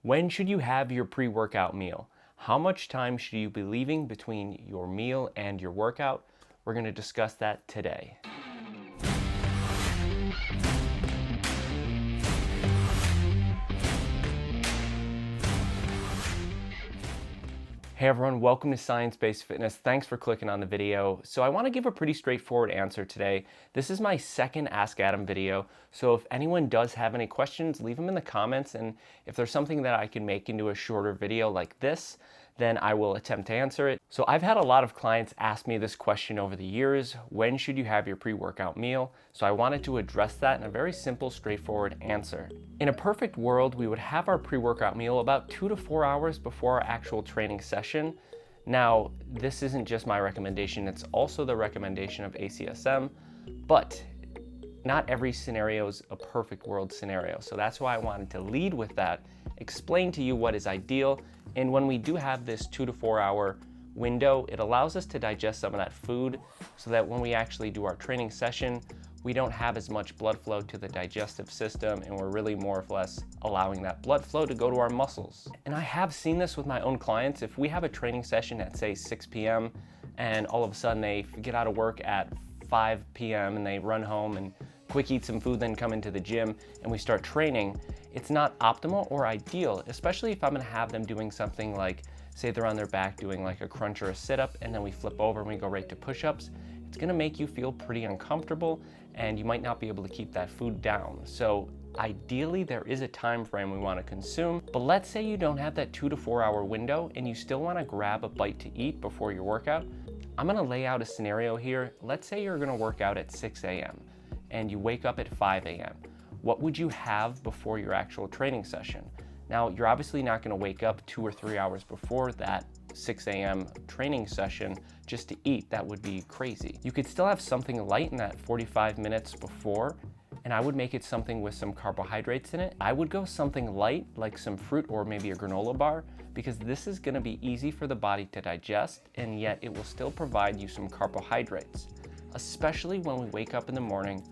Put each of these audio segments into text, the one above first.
When should you have your pre-workout meal? How much time should you be leaving between your meal and your workout? We're going to discuss that today. Hey everyone, welcome to Science Based Fitness. Thanks for clicking on the video. So I want to give a pretty straightforward answer today. This is my second Ask Adam video. So if anyone does have any questions, leave them in the comments. And if there's something that I can make into a shorter video like this, then I will attempt to answer it. So I've had a lot of clients ask me this question over the years: when should you have your pre-workout meal? So I wanted to address that in a very simple, straightforward answer. In a perfect world, we would have our pre-workout meal about 2 to 4 hours before our actual training session. Now, this isn't just my recommendation, it's also the recommendation of ACSM, but not every scenario is a perfect world scenario. So that's why I wanted to lead with that, explain to you what is ideal. And when we do have this 2 to 4 hour window, it allows us to digest some of that food so that when we actually do our training session, we don't have as much blood flow to the digestive system, and we're really more or less allowing that blood flow to go to our muscles. And I have seen this with my own clients. If we have a training session at say 6 p.m. and all of a sudden they get out of work at 5 p.m. and they run home and quick eat some food, then come into the gym and we start training, it's not optimal or ideal, especially if I'm gonna have them doing something like, say they're on their back doing like a crunch or a sit-up, and then we flip over and we go right to push-ups. It's gonna make you feel pretty uncomfortable and you might not be able to keep that food down. So ideally there is a time frame we wanna consume, but let's say you don't have that 2 to 4 hour window and you still wanna grab a bite to eat before your workout. I'm gonna lay out a scenario here. Let's say you're gonna work out at 6 a.m. and you wake up at 5 a.m. What would you have before your actual training session? Now, you're obviously not gonna wake up 2 or 3 hours before that 6 a.m. training session just to eat. That would be crazy. You could still have something light in that 45 minutes before, and I would make it something with some carbohydrates in it. I would go something light, like some fruit or maybe a granola bar, because this is gonna be easy for the body to digest, and yet it will still provide you some carbohydrates. Especially when we wake up in the morning,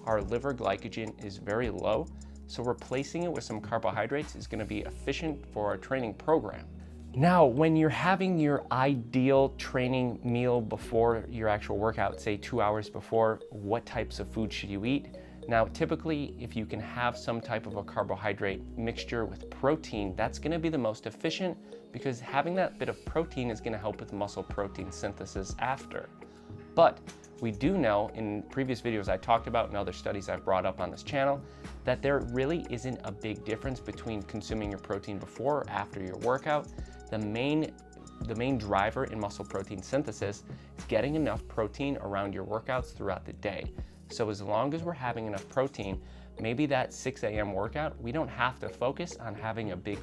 our liver glycogen is very low, so replacing it with some carbohydrates is gonna be efficient for our training program. Now, when you're having your ideal training meal before your actual workout, say 2 hours before, what types of food should you eat? Now, typically, if you can have some type of a carbohydrate mixture with protein, that's gonna be the most efficient, because having that bit of protein is gonna help with muscle protein synthesis after. But we do know, in previous videos I talked about and other studies I've brought up on this channel, that there really isn't a big difference between consuming your protein before or after your workout. The main driver in muscle protein synthesis is getting enough protein around your workouts throughout the day. So as long as we're having enough protein, maybe that 6 a.m. workout, we don't have to focus on having a big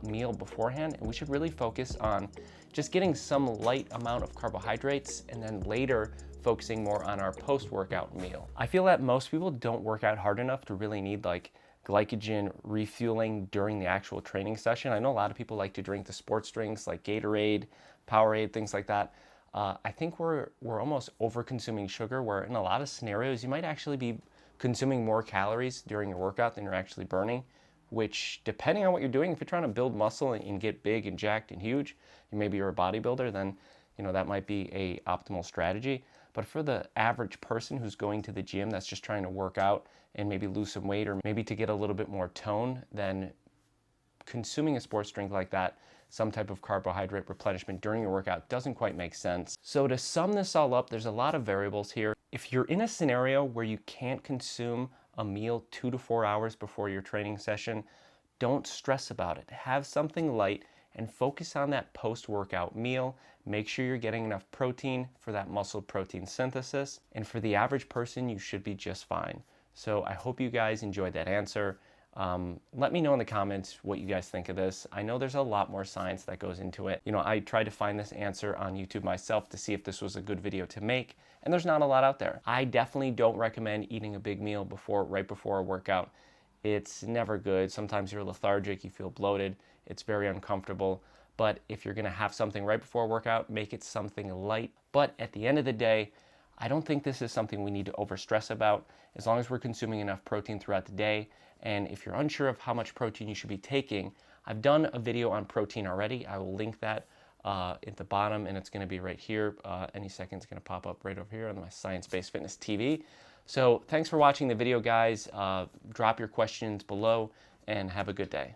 meal beforehand, and we should really focus on just getting some light amount of carbohydrates and then later focusing more on our post-workout meal. I feel that most people don't work out hard enough to really need like glycogen refueling during the actual training session. I know a lot of people like to drink the sports drinks like Gatorade, Powerade, things like that. I think we're almost over-consuming sugar, where in a lot of scenarios you might actually be consuming more calories during your workout than you're actually burning, which, depending on what you're doing, if you're trying to build muscle and get big and jacked and huge, and maybe you're a bodybuilder, then that might be a optimal strategy. But for the average person who's going to the gym that's just trying to work out and maybe lose some weight or maybe to get a little bit more tone, then consuming a sports drink like that, some type of carbohydrate replenishment during your workout, doesn't quite make sense. So to sum this all up, there's a lot of variables here. If you're in a scenario where you can't consume a meal 2 to 4 hours before your training session, don't stress about it. Have something light and focus on that post-workout meal. Make sure you're getting enough protein for that muscle protein synthesis. And for the average person, you should be just fine. So I hope you guys enjoyed that answer. Let me know in the comments what you guys think of this. I know there's a lot more science that goes into it. I tried to find this answer on YouTube myself to see if this was a good video to make, and there's not a lot out there. I definitely don't recommend eating a big meal right before a workout. It's never good. Sometimes you're lethargic, you feel bloated, it's very uncomfortable. But if you're gonna have something right before a workout, make it something light. But at the end of the day, I don't think this is something we need to overstress about as long as we're consuming enough protein throughout the day. And if you're unsure of how much protein you should be taking, I've done a video on protein already. I will link that at the bottom, and it's going to be right here. Any second, it's going to pop up right over here on my Science Based Fitness TV. So thanks for watching the video, guys. Drop your questions below, and have a good day.